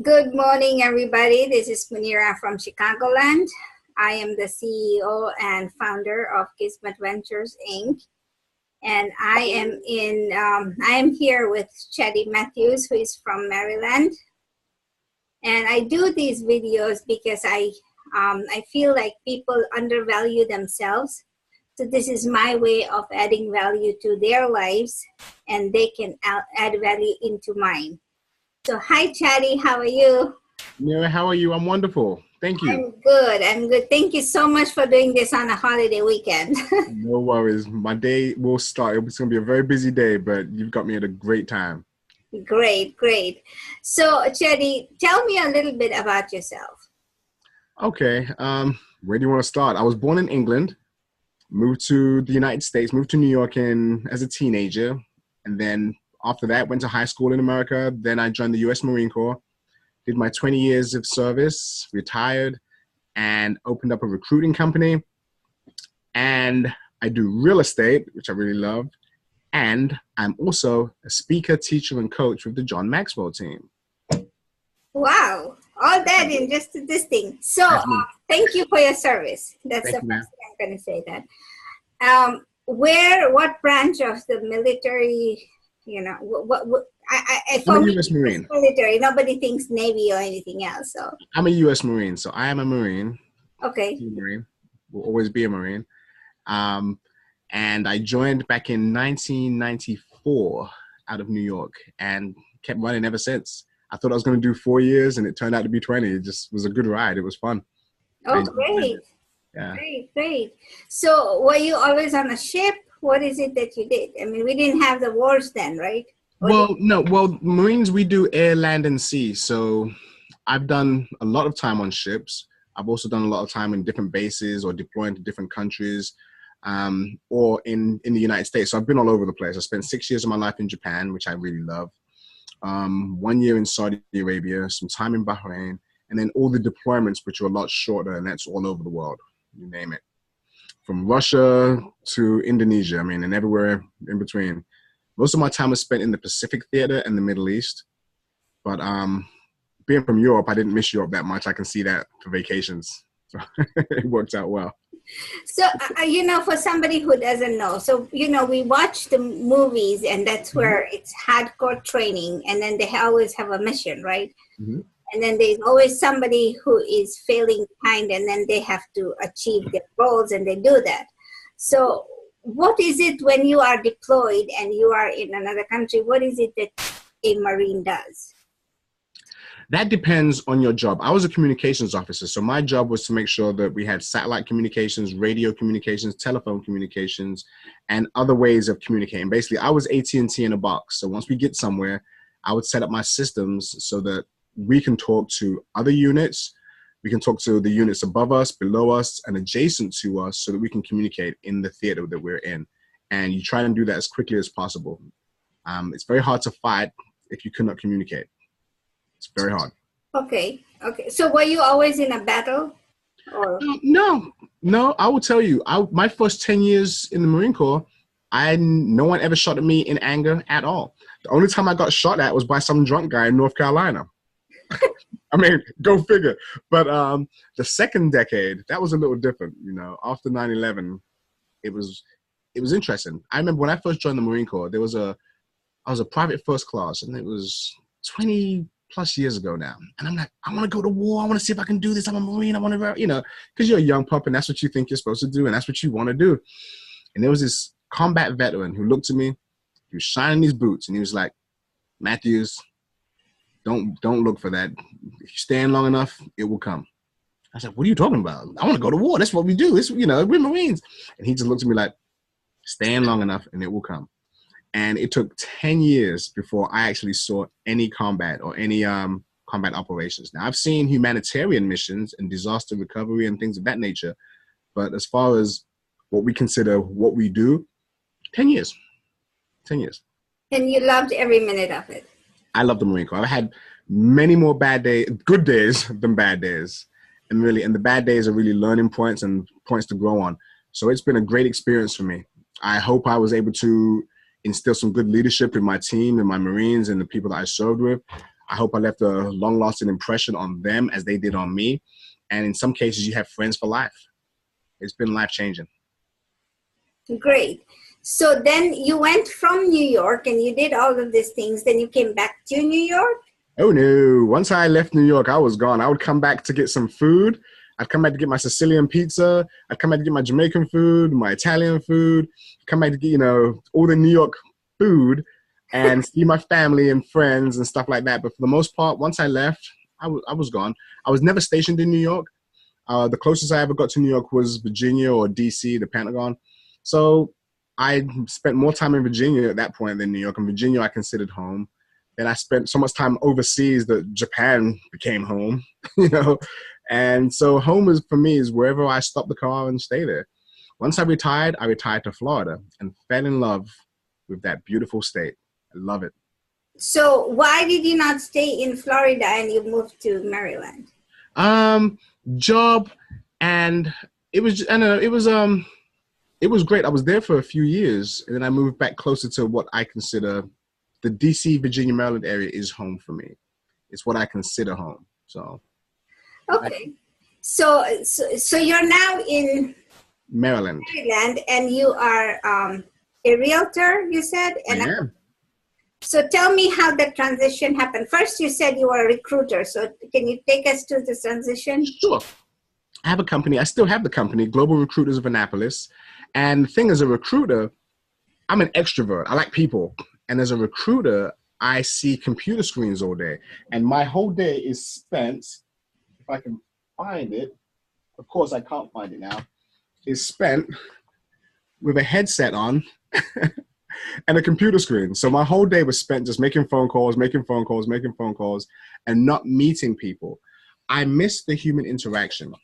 Good morning, everybody. This is Munira from Chicagoland. I am the CEO and founder of Kismet Ventures, Inc. And I am here with Cheddy Matthews, who is from Maryland. And I do these videos because I feel like people undervalue themselves. So this is my way of adding value to their lives, and they can add value into mine. So hi, Cheddy, how are you? Mira, how are you? I'm wonderful. Thank you. I'm good. I'm good. Thank you so much for doing this on a holiday weekend. No worries. My day will start. It's going to be a very busy day, but you've got me at a great time. Great, great. So, Cheddy, tell me a little bit about yourself. Okay. Where do you want to start? I was born in England, moved to the United States, moved to New York as a teenager, and then after that went to high school in America. Then I joined the U.S. Marine Corps, did my 20 years of service, retired, and opened up a recruiting company. And I do real estate, which I really love. And I'm also a speaker, teacher, and coach with the John Maxwell team. Wow. All that in just this thing. So thank you for your service. That's the first thing I'm going to say that. What branch of the military, you know, I'm a U.S. Marine. Military. Nobody thinks Navy or anything else. So I'm a U.S. Marine. So I am a Marine. Okay. Marine. Will always be a Marine. And I joined back in 1994 out of New York and kept running ever since. I thought I was going to do 4 years and it turned out to be 20. It just was a good ride. It was fun. Oh, great. Yeah. Great, great. So were you always on a ship? What is it that you did? I mean, we didn't have the wars then, right? Well, no. Well, Marines, we do air, land, and sea. So I've done a lot of time on ships. I've also done a lot of time in different bases or deploying to different countries. Or in the United States. So I've been all over the place. I spent 6 years of my life in Japan, which I really love. 1 year in Saudi Arabia, some time in Bahrain, and then all the deployments, which are a lot shorter, and that's all over the world, you name it. From Russia to Indonesia, I mean, and everywhere in between. Most of my time was spent in the Pacific Theater and the Middle East. But being from Europe, I didn't miss Europe that much. I can see that for vacations. So it worked out well. So, you know, for somebody who doesn't know, so, you know, we watch the movies and that's where it's hardcore training and then they always have a mission, right? Mm-hmm. And then there's always somebody who is failing behind and then they have to achieve their goals and they do that. So what is it when you are deployed and you are in another country? What is it that a Marine does? That depends on your job. I was a communications officer, so my job was to make sure that we had satellite communications, radio communications, telephone communications, and other ways of communicating. Basically, I was AT&T in a box. So once we get somewhere, I would set up my systems so that we can talk to other units. We can talk to the units above us, below us, and adjacent to us so that we can communicate in the theater that we're in. And you try and do that as quickly as possible. It's very hard to fight if you cannot communicate. It's very hard. Okay. Okay. So were you always in a battle? Or? No. I will tell you, my first 10 years in the Marine Corps, no one ever shot at me in anger at all. The only time I got shot at was by some drunk guy in North Carolina. I mean, go figure. But the second decade, that was a little different. You know, after 9/11, it was interesting. I remember when I first joined the Marine Corps, I was a private first class, and it was 20+ years ago now. And I'm like, I want to go to war. I want to see if I can do this. I'm a Marine. I want to, you know, because you're a young pup and that's what you think you're supposed to do. And that's what you want to do. And there was this combat veteran who looked at me, he was shining his boots and he was like, Matthews, don't look for that. If you stand long enough, it will come. I said, what are you talking about? I want to go to war. That's what we do. It's, you know, we're Marines. And he just looked at me like, stand long enough and it will come. And it took 10 years before I actually saw any combat or any combat operations. Now, I've seen humanitarian missions and disaster recovery and things of that nature. But as far as what we consider what we do, 10 years. 10 years. And you loved every minute of it. I love the Marine Corps. I've had many more good days than bad days. And the bad days are really learning points and points to grow on. So it's been a great experience for me. I hope I was able to instill some good leadership in my team and my Marines and the people that I served with. I hope I left a long-lasting impression on them as they did on me. And in some cases, you have friends for life. It's been life-changing. Great. So then you went from New York and you did all of these things. Then you came back to New York? Oh, no. Once I left New York, I was gone. I would come back to get some food. I'd come back to get my Sicilian pizza. I'd come back to get my Jamaican food, my Italian food, come back to get, you know, all the New York food and see my family and friends and stuff like that. But for the most part, once I left, I was gone. I was never stationed in New York. The closest I ever got to New York was Virginia or DC, the Pentagon. So I spent more time in Virginia at that point than New York. In Virginia, I considered home. Then I spent so much time overseas that Japan became home, you know. And so home is, for me, is wherever I stop the car and stay there. Once I retired to Florida and fell in love with that beautiful state. I love it. So why did you not stay in Florida and you moved to Maryland? Job, and it was, I don't know, it was great. I was there for a few years, and then I moved back closer to what I consider the DC, Virginia, Maryland area is home for me. It's what I consider home. So. Okay. So you're now in Maryland, and you are a realtor, you said? And I am. So tell me how the transition happened. First, you said you were a recruiter. So can you take us to the transition? Sure. I have a company. I still have the company, Global Recruiters of Annapolis. And the thing as a recruiter, I'm an extrovert. I like people. And as a recruiter, I see computer screens all day. And my whole day is spent, if I can find it, of course I can't find it now, is spent with a headset on and a computer screen. So my whole day was spent just making phone calls, and not meeting people. I miss the human interaction.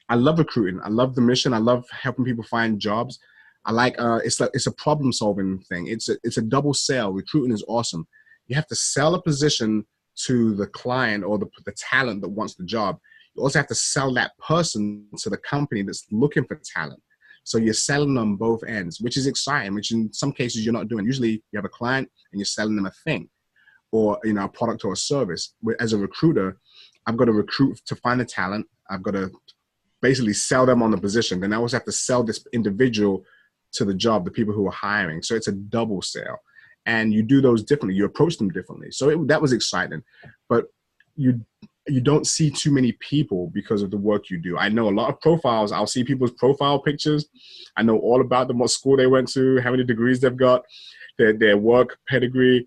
I love recruiting. I love the mission. I love helping people find jobs. I like, it's a problem solving thing. It's a double sell. Recruiting is awesome. You have to sell a position to the client or the talent that wants the job. You also have to sell that person to the company that's looking for talent. So you're selling on both ends, which is exciting, which in some cases you're not doing. Usually you have a client and you're selling them a thing or, you know, a product or a service. As a recruiter, I've got to recruit to find the talent. I've got to basically sell them on the position. Then I always have to sell this individual to the job, the people who are hiring. So it's a double sale. And you do those differently. You approach them differently. So that was exciting. But you don't see too many people because of the work you do. I know a lot of profiles. I'll see people's profile pictures. I know all about them, what school they went to, how many degrees they've got, their work pedigree.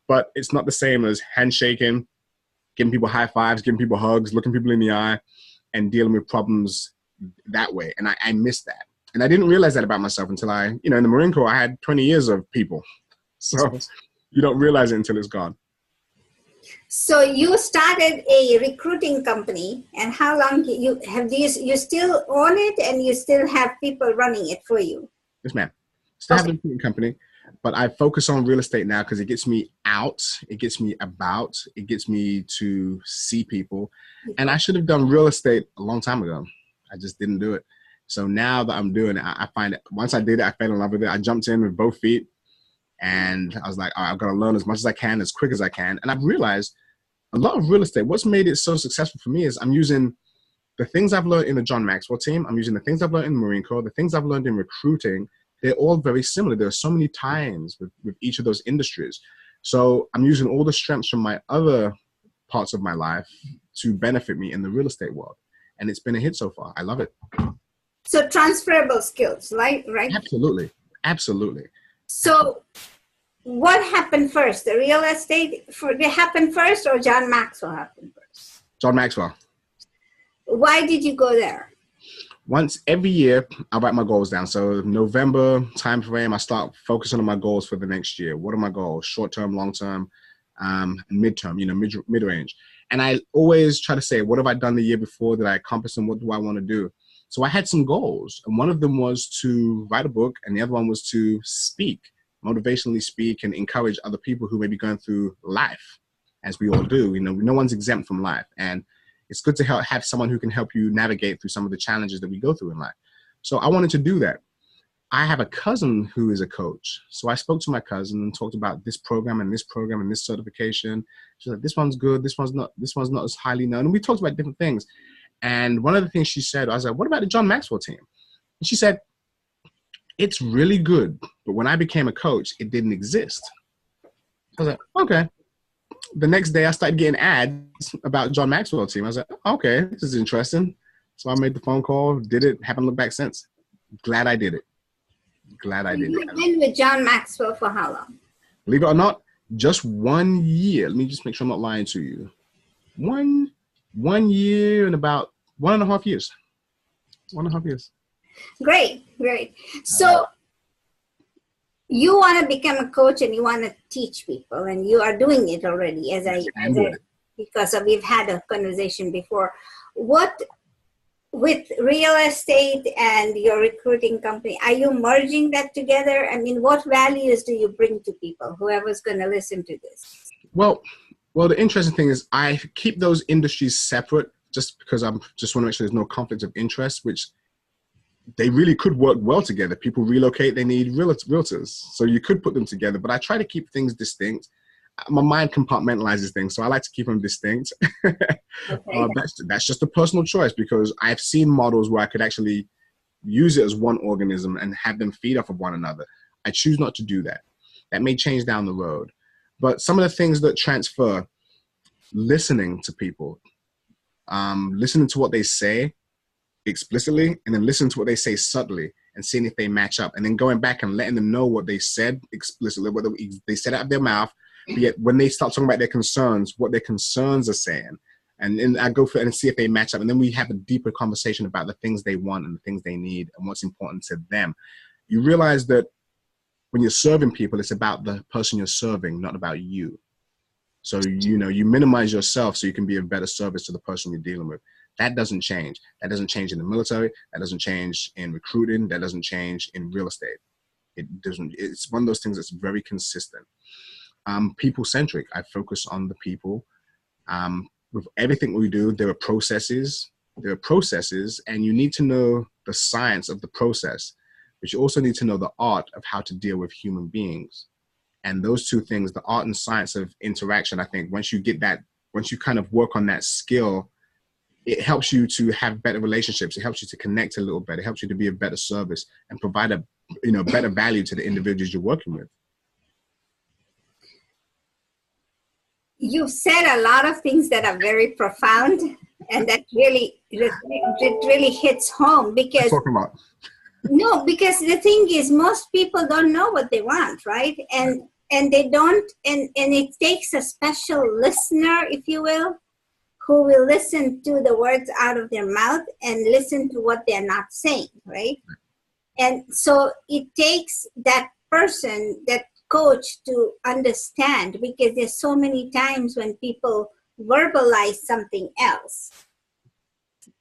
But it's not the same as handshaking, giving people high fives, giving people hugs, looking people in the eye, and dealing with problems that way. And I miss that. And I didn't realize that about myself until in the Marine Corps, I had 20 years of people. So you don't realize it until it's gone. So you started a recruiting company, and how long you still own it, and you still have people running it for you? Yes, ma'am. Still have a recruiting company, but I focus on real estate now because it gets me out, it gets me about, it gets me to see people. And I should have done real estate a long time ago. I just didn't do it. So now that I'm doing it, I find it, once I did it, I fell in love with it. I jumped in with both feet. And I was like, all right, I've got to learn as much as I can, as quick as I can. And I've realized a lot of real estate, what's made it so successful for me is I'm using the things I've learned in the John Maxwell team. I'm using the things I've learned in the Marine Corps, the things I've learned in recruiting. They're all very similar. There are so many tie-ins with each of those industries. So I'm using all the strengths from my other parts of my life to benefit me in the real estate world. And it's been a hit so far. I love it. So transferable skills, right? Absolutely. Absolutely. So what happened first? The real estate happened first, or John Maxwell happened first? John Maxwell. Why did you go there? Once every year, I write my goals down. So November time frame, I start focusing on my goals for the next year. What are my goals? Short term, long term, midterm, mid range. And I always try to say, what have I done the year before? Did I accomplish them? What do I want to do? So I had some goals, and one of them was to write a book, and the other one was to speak, motivationally speak, and encourage other people who may be going through life, as we all do. No one's exempt from life, and it's good to have someone who can help you navigate through some of the challenges that we go through in life. So I wanted to do that. I have a cousin who is a coach. So I spoke to my cousin and talked about this program and this program and this certification. She's like, this one's good, this one's not as highly known. And we talked about different things. And one of the things she said, I was like, what about the John Maxwell team? And she said, it's really good, but when I became a coach, it didn't exist. I was like, okay. The next day I started getting ads about John Maxwell team. I was like, okay, this is interesting. So I made the phone call, did it, haven't looked back since. Glad I did it. Glad I did it. You've been with John Maxwell for how long? Believe it or not, just 1 year. Let me just make sure I'm not lying to you. One year and about 1.5 years. 1.5 years. Great. So you want to become a coach and you want to teach people, and you are doing it already because we've had a conversation before. What, with real estate and your recruiting company, are you merging that together? I mean, what values do you bring to people, whoever's going to listen to this? Well, the interesting thing is I keep those industries separate just because I just want to make sure there's no conflict of interest, which they really could work well together. People relocate, they need realtors. So you could put them together, but I try to keep things distinct. My mind compartmentalizes things, so I like to keep them distinct. Okay. That's just a personal choice, because I've seen models where I could actually use it as one organism and have them feed off of one another. I choose not to do that. That may change down the road. But some of the things that transfer, listening to people, listening to what they say explicitly, and then listening to what they say subtly and seeing if they match up, and then going back and letting them know what they said explicitly, what they said out of their mouth, but yet when they start talking about their concerns, what their concerns are saying. And then I go through it and see if they match up. And then we have a deeper conversation about the things they want and the things they need and what's important to them. You realize that when you're serving people, it's about the person you're serving, not about you. So, you minimize yourself so you can be of better service to the person you're dealing with. That doesn't change. That doesn't change in the military. That doesn't change in recruiting. That doesn't change in real estate. It doesn't. It's one of those things that's very consistent. People-centric. I focus on the people. With everything we do, there are processes. And you need to know the science of the process, but you also need to know the art of how to deal with human beings. And those two things, the art and science of interaction, I think once you kind of work on that skill, it helps you to have better relationships. It helps you to connect a little better. It helps you to be a better service and provide a better value to the individuals you're working with. You've said a lot of things that are very profound, and that really hits home, because talking about. No, because the thing is, most people don't know what they want, right? And they don't, and it takes a special listener, if you will, who will listen to the words out of their mouth and listen to what they're not saying, right? And so it takes that person, that coach, to understand, because there's so many times when people verbalize something else,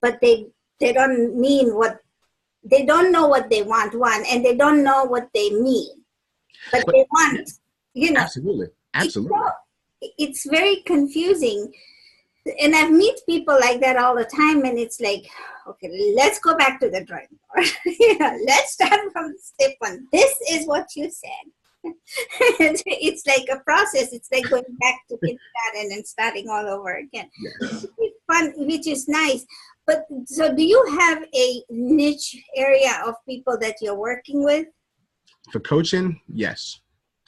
but they don't mean what, they don't know what they want, and they don't know what they mean, but they want, Absolutely. It's very confusing. And I've met people like that all the time, and it's like, okay, let's go back to the drawing board. Let's start from step one. This is what you said. It's like a process. It's like going back to kindergarten and starting all over again. Yes. It's fun, which is nice. But so do you have a niche area of people that you're working with? For coaching, yes,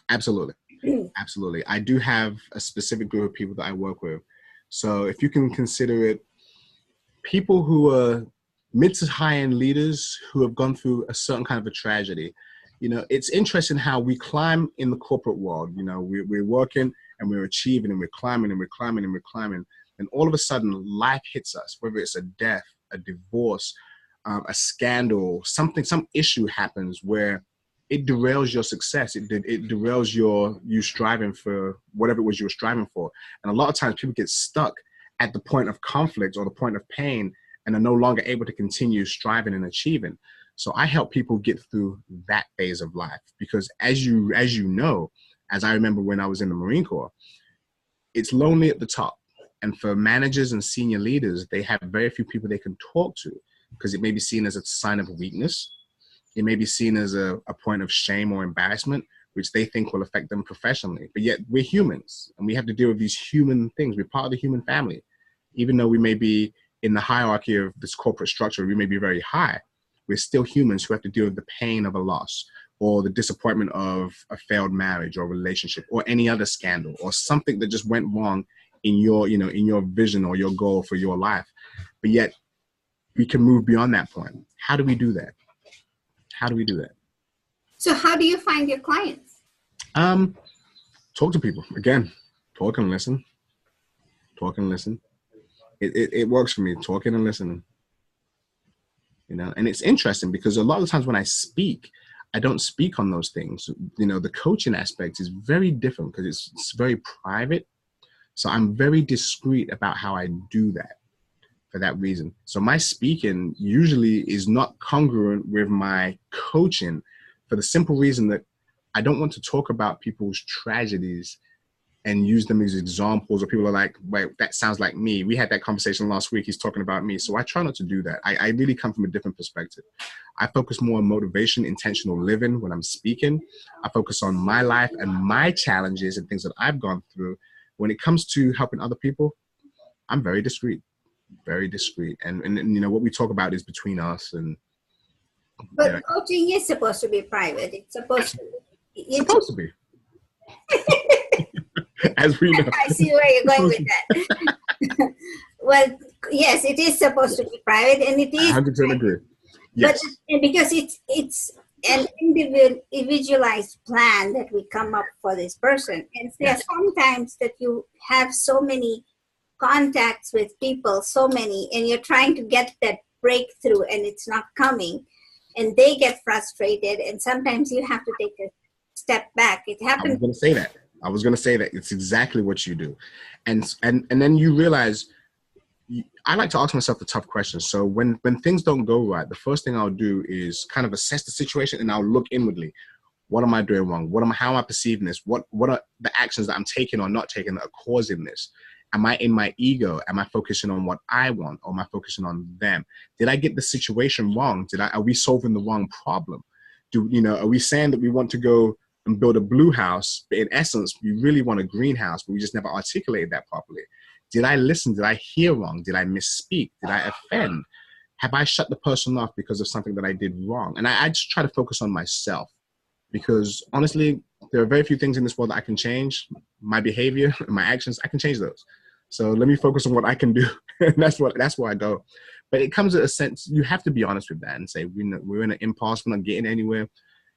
absolutely. Absolutely. I do have a specific group of people that I work with. So if you can consider it, people who are mid to high-end leaders who have gone through a certain kind of a tragedy. It's interesting how we climb in the corporate world. We're working and we're achieving and we're climbing and we're climbing and we're climbing. And all of a sudden, life hits us, whether it's a death, a divorce, a scandal, some issue happens where it derails your success. It derails you striving for whatever it was you were striving for. And a lot of times people get stuck at the point of conflict or the point of pain and are no longer able to continue striving and achieving. So I help people get through that phase of life, because as you know, as I remember when I was in the Marine Corps, it's lonely at the top. And for managers and senior leaders, they have very few people they can talk to, because it may be seen as a sign of weakness. It may be seen as a point of shame or embarrassment, which they think will affect them professionally. But yet we're humans and we have to deal with these human things. We're part of the human family. Even though we may be in the hierarchy of this corporate structure, we may be very high, we're still humans who have to deal with the pain of a loss or the disappointment of a failed marriage or relationship or any other scandal or something that just went wrong in your, you know, in your vision or your goal for your life. But yet we can move beyond that point. How do we do that? How do we do that? So how do you find your clients? Talk to people. Again, talk and listen. Talk and listen. It works for me, talking and listening. You know, and it's interesting because a lot of the times when I speak, I don't speak on those things. You know, the coaching aspect is very different because it's very private. So I'm very discreet about how I do that for that reason. So my speaking usually is not congruent with my coaching for the simple reason that I don't want to talk about people's tragedies and use them as examples, or people are like, wait, that sounds like me. We had that conversation last week. He's talking about me. So I try not to do that. I really come from a different perspective. I focus more on motivation, intentional living when I'm speaking. I focus on my life and my challenges and things that I've gone through. When it comes to helping other people, I'm very discreet, very discreet. And you know, what we talk about is between us. And but coaching is supposed to be private. It's supposed to be. It's supposed to be. As we know. I see where you're going with that. Well, yes, it is supposed to be private, and it is. 100% agree. Yes. But because it's an individualized plan that we come up for this person, and there are sometimes that you have so many contacts with people, so many, and you're trying to get that breakthrough, and it's not coming, and they get frustrated, and sometimes you have to take a step back. It happens. I was going to say that it's exactly what you do. And then you realize, I like to ask myself the tough questions. So when things don't go right, the first thing I'll do is kind of assess the situation, and I'll look inwardly. What am I doing wrong? How am I perceiving this? What are the actions that I'm taking or not taking that are causing this? Am I in my ego? Am I focusing on what I want, or am I focusing on them? Did I get the situation wrong? Are we solving the wrong problem? Are we saying that we want to go and build a blue house, but in essence, we really want a greenhouse, but we just never articulated that properly? Did I listen? Did I hear wrong? Did I misspeak? Did I offend? Have I shut the person off because of something that I did wrong? And I just try to focus on myself, because honestly, there are very few things in this world that I can change. My behavior, my actions, I can change those. So let me focus on what I can do. And that's where I go. But it comes at a sense, you have to be honest with that and say, we're in an impasse, we're not getting anywhere.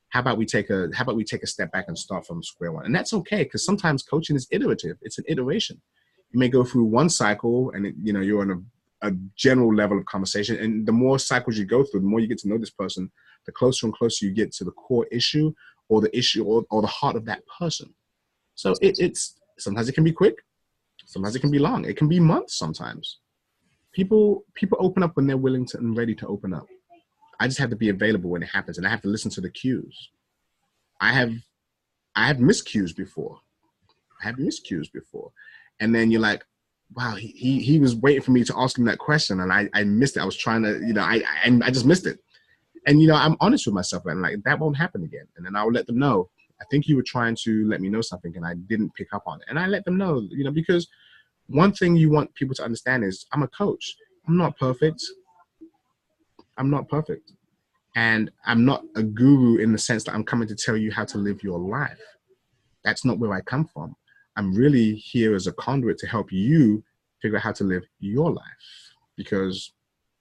How about we take a step back and start from square one? And that's okay, because sometimes coaching is iterative. It's an iteration. You may go through one cycle and you're on a general level of conversation. And the more cycles you go through, the more you get to know this person, the closer and closer you get to the core issue or the issue or the heart of that person. So it's sometimes it can be quick. Sometimes it can be long. It can be months sometimes. People open up when they're willing to and ready to open up. I just have to be available when it happens, and I have to listen to the cues. I have miscues before. And then you're like, wow, he was waiting for me to ask him that question, and I missed it. I was trying to, I just missed it. And, I'm honest with myself, and like, that won't happen again. And then I'll let them know, I think you were trying to let me know something and I didn't pick up on it. And I let them know, because one thing you want people to understand is I'm a coach. I'm not perfect. And I'm not a guru in the sense that I'm coming to tell you how to live your life. That's not where I come from. I'm really here as a conduit to help you figure out how to live your life. Because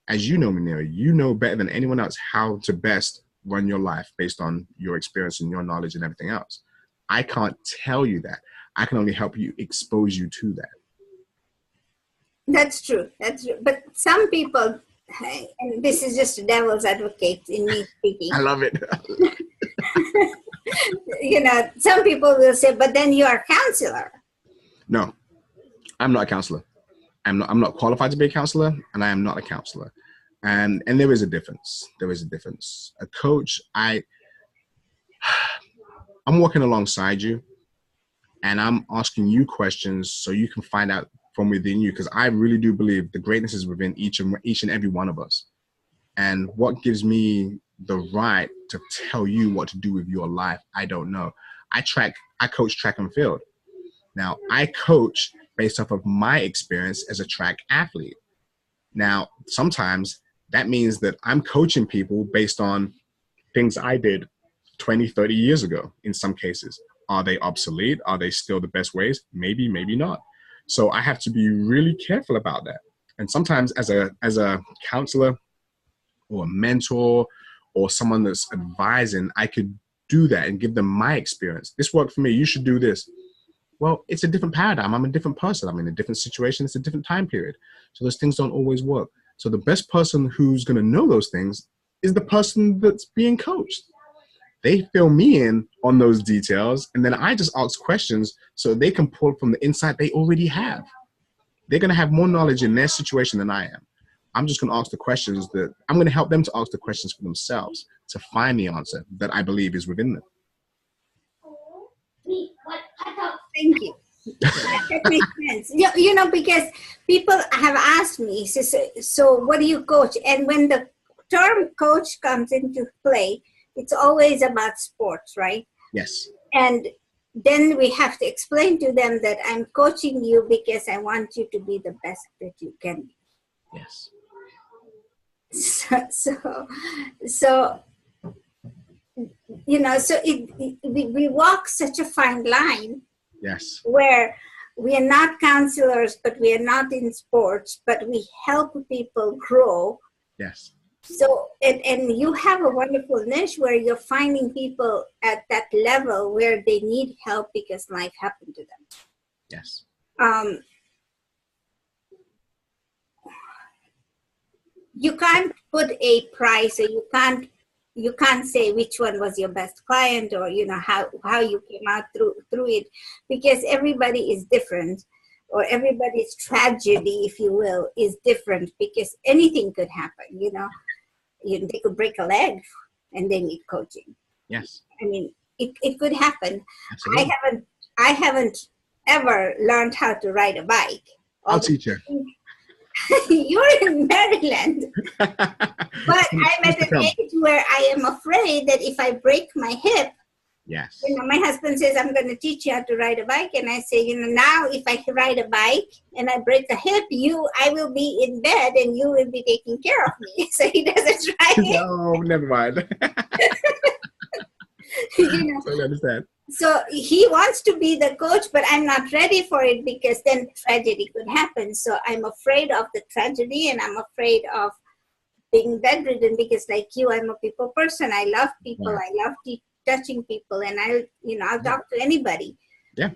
as you know, Munira, you know better than anyone else how to best run your life based on your experience and your knowledge and everything else. I can't tell you that. I can only help you expose you to that. That's true. But some people, and this is just a devil's advocate in me speaking. I love it. Some people will say, but then you are a counselor. No, I'm not a counselor. I'm not qualified to be a counselor, and I am not a counselor. And there is a difference. A coach, I'm walking alongside you, and I'm asking you questions so you can find out from within you, because I really do believe the greatness is within each and every one of us. And what gives me the right to tell you what to do with your life, I don't know. I coach track and field. Now, I coach based off of my experience as a track athlete. Now, sometimes that means that I'm coaching people based on things I did 20, 30 years ago in some cases. Are they obsolete? Are they still the best ways? Maybe, maybe not. So I have to be really careful about that. And sometimes as a counselor or a mentor or someone that's advising, I could do that and give them my experience. This worked for me. You should do this. Well, it's a different paradigm. I'm a different person. I'm in a different situation. It's a different time period. So those things don't always work. So the best person who's going to know those things is the person that's being coached. They fill me in on those details, and then I just ask questions so they can pull from the insight they already have. They're going to have more knowledge in their situation than I am. I'm just going to ask the questions that I'm going to help them to ask the questions for themselves to find the answer that I believe is within them. Thank you. That makes sense. You know, because people have asked me, so what do you coach? And when the term coach comes into play, it's always about sports, right? Yes. And then we have to explain to them that I'm coaching you because I want you to be the best that you can be. Yes. So you know, so we walk such a fine line. Yes. Where we are not counselors, but we are not in sports, but we help people grow. Yes. So, and you have a wonderful niche where you're finding people at that level where they need help because life happened to them. Yes. You can't put a price, or you can't say which one was your best client, or you know how you came out through it, because everybody is different, or everybody's tragedy, if you will, is different, because anything could happen. You know, they could break a leg and they need coaching. Yes. I mean, it could happen. Absolutely. I haven't ever learned how to ride a bike. I'll teach you. You're in Maryland. But I'm at an age where I am afraid that if I break my hip, yes, you know, my husband says, I'm going to teach you how to ride a bike. And I say, you know, now if I ride a bike and I break a hip, I will be in bed and you will be taking care of me. So he doesn't try it. No, never mind. You know, I understand. So he wants to be the coach, but I'm not ready for it because then tragedy could happen. So I'm afraid of the tragedy, and I'm afraid of being bedridden because, like you, I'm a people person. I love people. Yeah. I love touching people, and I'll talk to anybody. Yeah.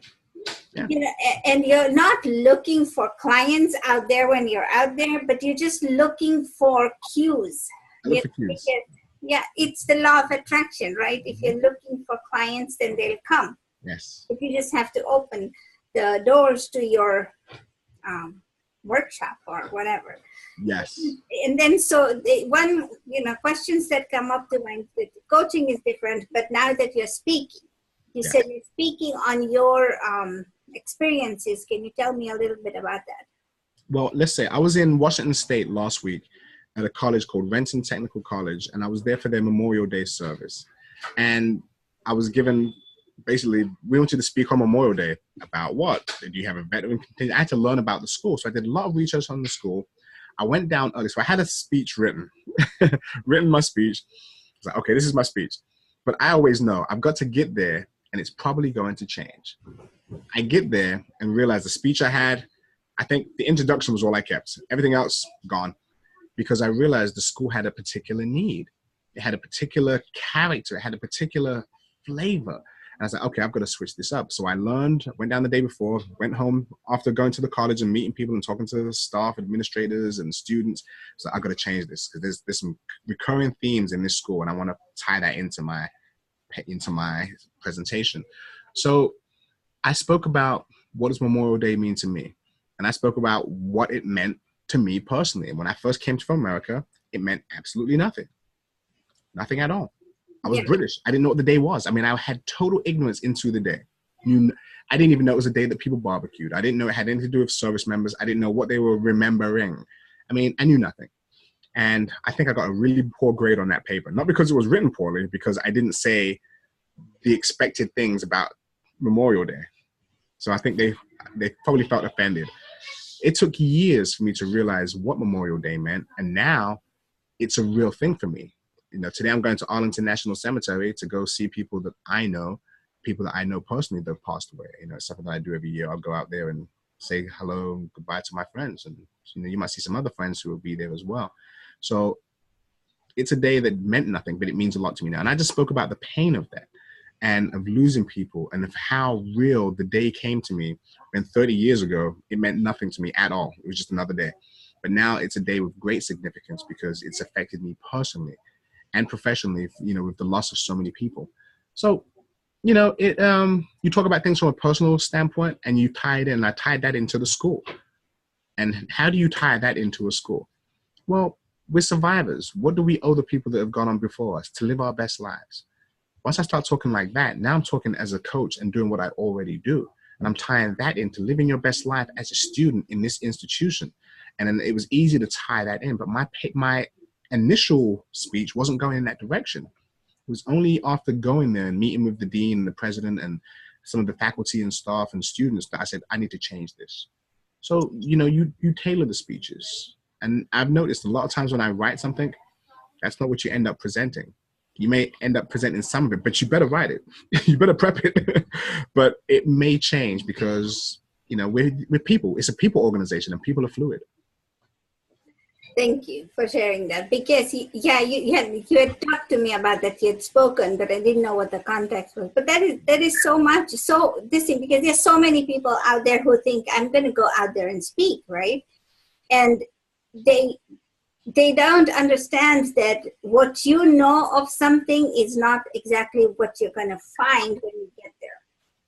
Yeah. You know, and you're not looking for clients out there when you're out there, but you're just looking for cues. I look for cues. Yeah, it's the law of attraction, right? If you're looking for clients, then they'll come. Yes. If you just have to open the doors to your workshop or whatever. Yes. And then so questions that come up to mind, that coaching is different, but now that you're speaking, you said you're speaking on your experiences. Can you tell me a little bit about that? Well, let's say I was in Washington State last week at a college called Renton Technical College, and I was there for their Memorial Day service. And I was given, basically, we wanted to speak on Memorial Day about what? Did you have a veteran? I had to learn about the school. So I did a lot of research on the school. I went down early. So I had a speech written, my speech. I was like, okay, this is my speech. But I always know I've got to get there and it's probably going to change. I get there and realize the speech I had, I think the introduction was all I kept. Everything else, gone. Because I realized the school had a particular need. It had a particular character. It had a particular flavor. And I was like, okay, I've got to switch this up. So I learned, went down the day before, went home after going to the college and meeting people and talking to the staff, administrators, and students. So I've got to change this because there's some recurring themes in this school, and I want to tie that into my presentation. So I spoke about what does Memorial Day mean to me? And I spoke about what it meant to me personally. And when I first came to America, it meant absolutely nothing. Nothing at all. I was British. I didn't know what the day was. I mean, I had total ignorance into the day. I didn't even know it was a day that people barbecued. I didn't know it had anything to do with service members. I didn't know what they were remembering. I mean, I knew nothing. And I think I got a really poor grade on that paper. Not because it was written poorly, because I didn't say the expected things about Memorial Day. So I think they probably felt offended. It took years for me to realize what Memorial Day meant, and now it's a real thing for me. You know, today I'm going to Arlington National Cemetery to go see people that I know personally that have passed away. You know, it's something that I do every year. I'll go out there and say hello and goodbye to my friends, and you know, you might see some other friends who will be there as well. So it's a day that meant nothing, but it means a lot to me now. And I just spoke about the pain of that and of losing people and of how real the day came to me when 30 years ago, it meant nothing to me at all. It was just another day. But now it's a day with great significance because it's affected me personally and professionally, you know, with the loss of so many people. So, you know, you talk about things from a personal standpoint and you tie it in. I tied that into the school. And how do you tie that into a school? Well, we're survivors. What do we owe the people that have gone on before us? To live our best lives. Once I start talking like that, now I'm talking as a coach and doing what I already do. And I'm tying that into living your best life as a student in this institution. And then it was easy to tie that in. But my initial speech wasn't going in that direction. It was only after going there and meeting with the dean and the president and some of the faculty and staff and students that I said, I need to change this. So, you know, you tailor the speeches. And I've noticed a lot of times when I write something, that's not what you end up presenting. You may end up presenting some of it, but you better write it. You better prep it. But it may change because, you know, we're people. It's a people organization and people are fluid. Thank you for sharing that. Because, you had talked to me about that. You had spoken, but I didn't know what the context was. But that is so much, so this thing, because there's so many people out there who think I'm going to go out there and speak, right? And they don't understand that what you know of something is not exactly what you're going to find when you get there.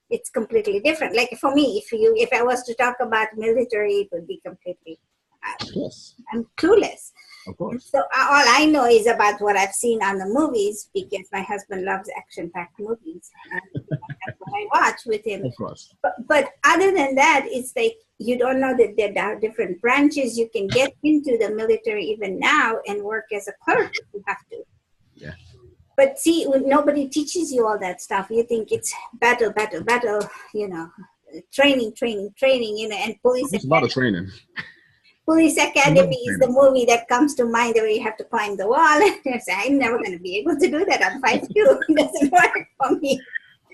It's completely different. Like for me, if I was to talk about military, it would be completely, I'm clueless. Of course. So all I know is about what I've seen on the movies because my husband loves action-packed movies. And that's what I watch with him. Of course. But other than that, it's like you don't know that there are different branches. You can get into the military even now and work as a clerk if you have to. Yeah. But see, nobody teaches you all that stuff. You think it's battle, you know, training, you know, and police. There's a lot of training. Police Academy is the movie that comes to mind where you have to climb the wall. I'm never going to be able to do that. I'm 5'2". It doesn't work for me.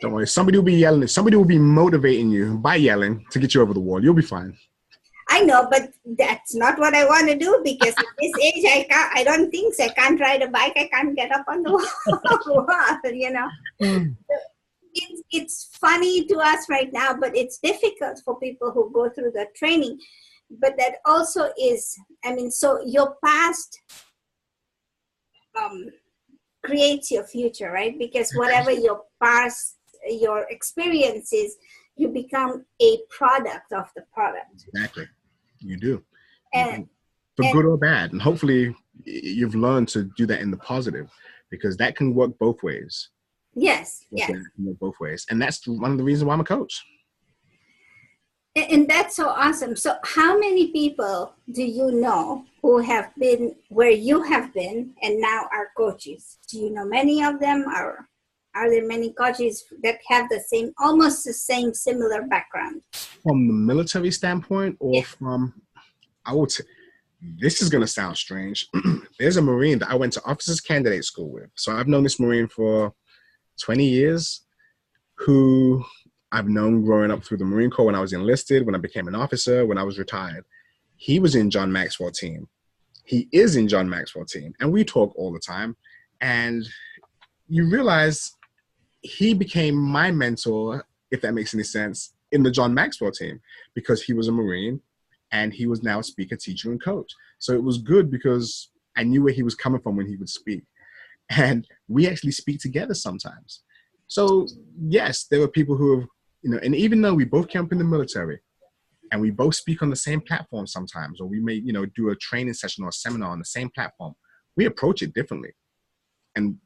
Don't worry. Somebody will be yelling. Somebody will be motivating you by yelling to get you over the wall. You'll be fine. I know, but that's not what I want to do because at this age, I don't think so. I can't ride a bike. I can't get up on the wall, you know. It's funny to us right now, but it's difficult for people who go through the training. But that also is, I mean, so your past creates your future, right? Because whatever your past, your experiences, you become a product of the product. Exactly. You do. And for good or bad. And hopefully you've learned to do that in the positive because that can work both ways. Yes. Yes. Can work both ways. And that's one of the reasons why I'm a coach. And that's so awesome. So how many people do you know who have been where you have been and now are coaches? Do you know many of them? Or are there many coaches that have the same, almost the same similar background? From the military standpoint or from, I would say, this is going to sound strange. There's a Marine that I went to officers candidate school with. So I've known this Marine for 20 years who I've known growing up through the Marine Corps when I was enlisted, when I became an officer, when I was retired. He was in John Maxwell's team. He is in John Maxwell's team. And we talk all the time. And you realize he became my mentor, if that makes any sense, in the John Maxwell team because he was a Marine and he was now a speaker, teacher, and coach. So it was good because I knew where he was coming from when he would speak. And we actually speak together sometimes. So yes, there were people who have, you know, and even though we both came up in the military and we both speak on the same platform sometimes, or we may, you know, do a training session or a seminar on the same platform, we approach it differently. And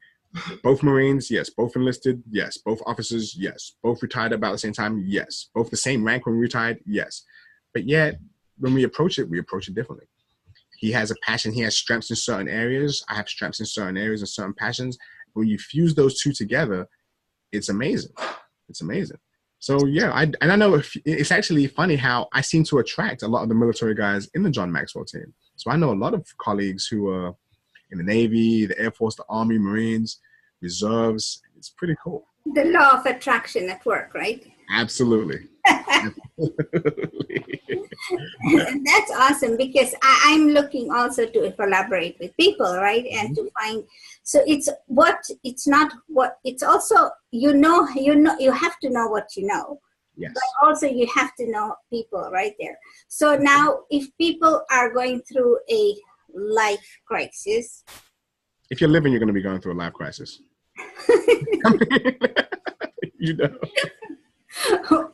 both Marines, yes. Both enlisted, yes. Both officers, yes. Both retired about the same time, yes. Both the same rank when we retired, yes. But yet, when we approach it differently. He has a passion. He has strengths in certain areas. I have strengths in certain areas and certain passions. When you fuse those two together, It's amazing. It's amazing. So yeah, I know it's actually funny how I seem to attract a lot of the military guys in the John Maxwell team. So I know a lot of colleagues who are in the Navy, the Air Force, the Army, Marines, Reserves. It's pretty cool. The law of attraction at work, right? Absolutely. Absolutely. That's awesome, because I'm looking also to collaborate with people, right? And to find, so it's not what, it's also, you have to know what you know. Yes. But also you have to know people right there. So now if people are going through a life crisis. If you're living, you're going to be going through a life crisis. You know.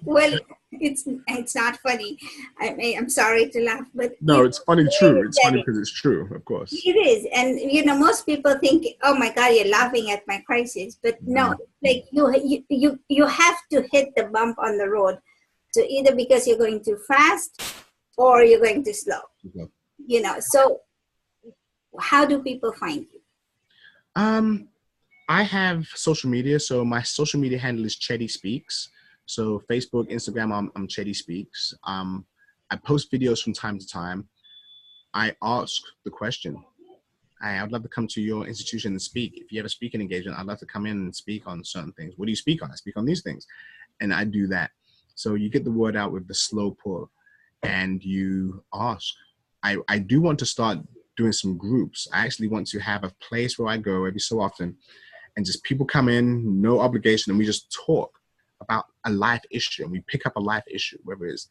Well, it's not funny. I'm sorry to laugh, but no, it's funny. True. It's funny because it's true, of course. It is, and most people think, "Oh my God, you're laughing at my crisis," but no, like you have to hit the bump on the road. So either because you're going too fast, or you're going too slow. Okay. So how do people find you? I have social media, so my social media handle is Cheddy Speaks. So Facebook, Instagram, I'm Cheddy Speaks. I post videos from time to time. I ask the question. I'd love to come to your institution and speak. If you have a speaking engagement, I'd love to come in and speak on certain things. What do you speak on? I speak on these things. And I do that. So you get the word out with the slow pull and you ask. I do want to start doing some groups. I actually want to have a place where I go every so often and just people come in, no obligation, and we just talk about a life issue. And we pick up a life issue, whether it's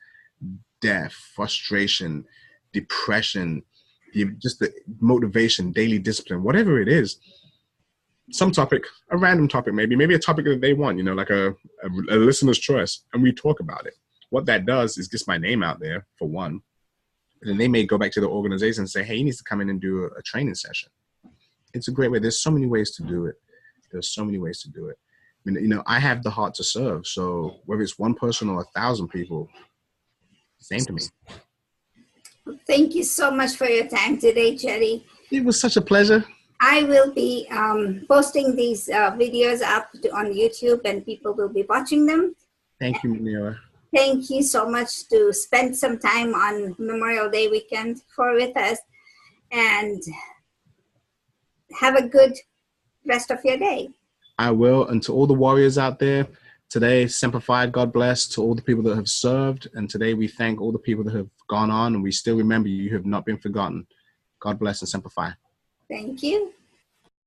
death, frustration, depression, just the motivation, daily discipline, whatever it is. Some topic, a random topic, maybe a topic that they want, like a listener's choice, and we talk about it. What that does is gets my name out there, for one. And then they may go back to the organization and say, hey, he needs to come in and do a training session. It's a great way. There's so many ways to do it. There's so many ways to do it. I mean, I have the heart to serve. So whether it's one person or 1,000 people, same to me. Thank you so much for your time today, Cheddy. It was such a pleasure. I will be posting these videos up on YouTube, and people will be watching them. Thank you, Munira. Thank you so much to spend some time on Memorial Day weekend with us, and have a good rest of your day. I will. And to all the warriors out there, today, Semper Fi, God bless to all the people that have served. And today we thank all the people that have gone on, and we still remember you have not been forgotten. God bless and Semper Fi. Thank you.